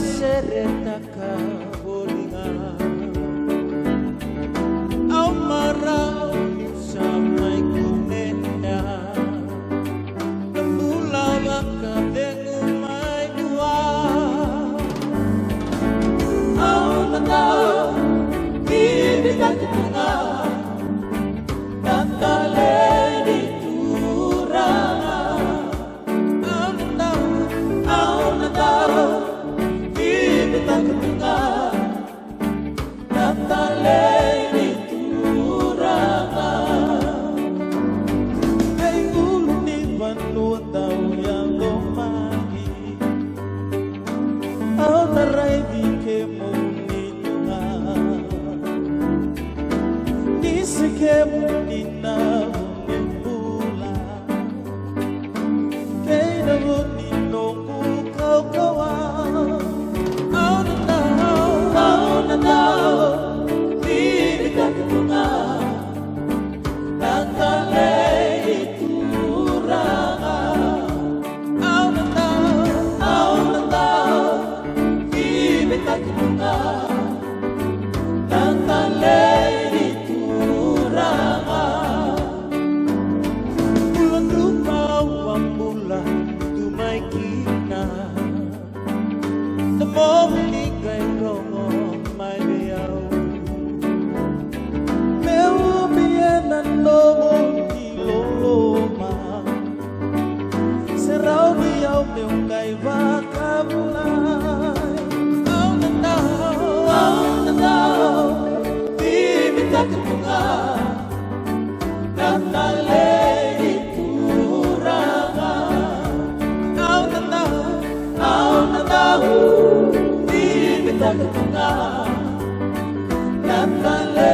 Seretaka bolinga au marau samai kunena Tembula baka dengu mai dua au natau di kaki bunga Tantale di turanga au natau Ketunga Natale di turanga Kay ulu ni banua tau yang lomagi Au tarai di kemu ni tunga Ni se kemu ni na ni pula Kay na ni noku kau kawan Ketunga Natale di turanga au natau Ibeta ketunga Natale di turanga Bulan rumah wambula tumai kina Temo meninggai rongo mai biau Nandong iloloma Serau diau meu kai vakabulai Au natau Bibita ketunga Natale di turanga Au natau Bibita ketunga Natale